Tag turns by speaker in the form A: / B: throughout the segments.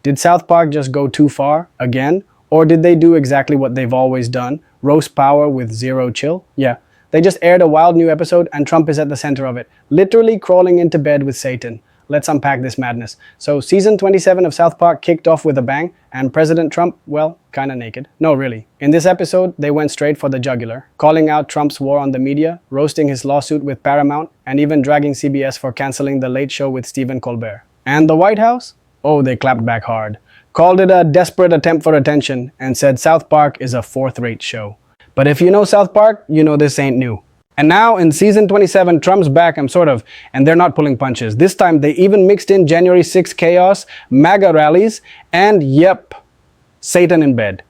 A: Did South Park just go too far, again? Or did they do exactly what they've always done? Roast power with zero chill? Yeah. They just aired a wild new episode and Trump is at the center of it, literally crawling into bed with Satan. Let's unpack this madness. So season 27 of South Park kicked off with a bang, and President Trump, well, kinda naked. No, really. In this episode, they went straight for the jugular, calling out Trump's war on the media, roasting his lawsuit with Paramount, and even dragging CBS for canceling The Late Show with Stephen Colbert. And the White House? Oh, they clapped back hard. Called it a desperate attempt for attention, and said South Park is a fourth-rate show. But if you know South Park, you know this ain't new. And now, in season 27, Trump's back, and they're not pulling punches. This time, they even mixed in January 6th chaos, MAGA rallies, and yep, Satan in bed.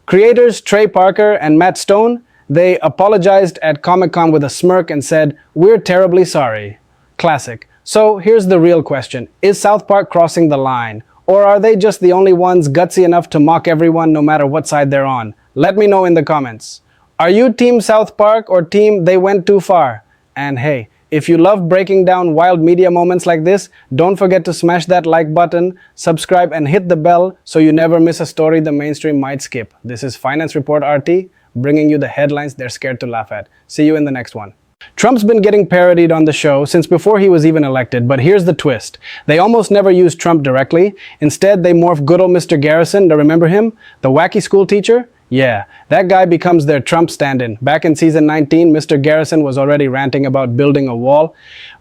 A: Creators Trey Parker and Matt Stone, they apologized at Comic-Con with a smirk and said, "We're terribly sorry." Classic. So here's the real question. Is South Park crossing the line? Or are they just the only ones gutsy enough to mock everyone no matter what side they're on? Let me know in the comments. Are you team South Park or team they went too far? And hey, if you love breaking down wild media moments like this, don't forget to smash that like button, subscribe, and hit the bell so you never miss a story the mainstream might skip. This is Finance Report RT, bringing you the headlines they're scared to laugh at. See you in the next one. Trump's been getting parodied on the show since before he was even elected, but here's the twist. They almost never use Trump directly. Instead, they morph good old Mr. Garrison. Do remember him? The wacky school teacher? Yeah, that guy becomes their Trump stand-in. Back in season 19, Mr. Garrison was already ranting about building a wall,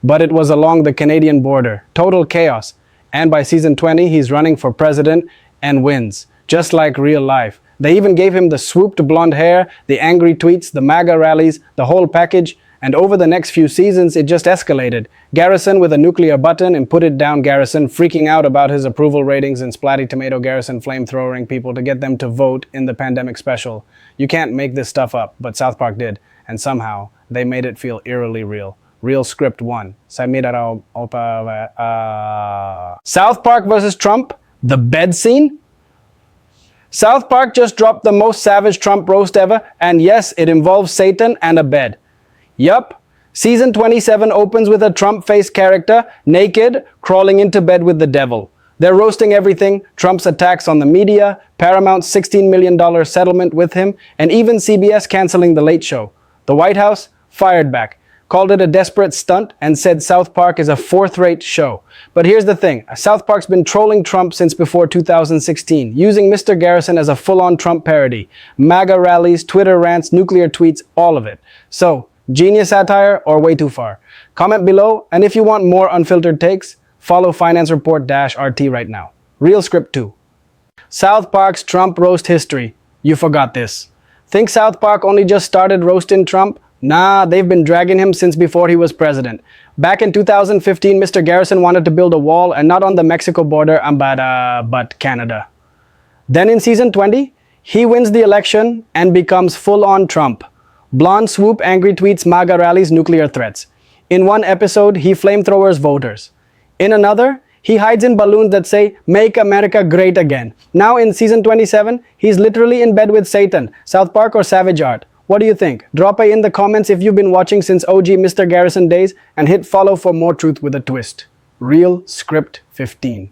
A: but it was along the Canadian border. Total chaos. And by season 20, he's running for president and wins, just like real life. They even gave him the swooped blonde hair, the angry tweets, the MAGA rallies, the whole package. And over the next few seasons, it just escalated. Garrison with a nuclear button and put it down Garrison, freaking out about his approval ratings and Splatty Tomato Garrison flamethrowering people to get them to vote in the pandemic special. You can't make this stuff up, but South Park did. And somehow, they made it feel eerily real. Real script 1. South Park versus Trump? The bed scene? South Park just dropped the most savage Trump roast ever, and yes, it involves Satan and a bed. Yup, season 27 opens with a Trump-faced character, naked, crawling into bed with the devil. They're roasting everything, Trump's attacks on the media, Paramount's $16 million settlement with him, and even CBS canceling The Late Show. The White House fired back, called it a desperate stunt, and said South Park is a fourth-rate show. But here's the thing, South Park's been trolling Trump since before 2016, using Mr. Garrison as a full-on Trump parody. MAGA rallies, Twitter rants, nuclear tweets, all of it. So, genius satire or way too far? Comment below, and if you want more unfiltered takes, follow FinanceReport-RT right now. Real script 2. South Park's Trump roast history. You forgot this. Think South Park only just started roasting Trump? Nah, they've been dragging him since before he was president. Back in 2015, Mr. Garrison wanted to build a wall, and not on the Mexico border, but Canada. Then in season 20, he wins the election and becomes full-on Trump. Blonde swoop, angry tweets, MAGA rallies, nuclear threats. In one episode, he flamethrowers voters. In another, he hides in balloons that say, "Make America Great Again." Now in season 27, he's literally in bed with Satan. South Park or Savage Art? What do you think? Drop a in the comments if you've been watching since OG Mr. Garrison days, and hit follow for more truth with a twist. Real script 15.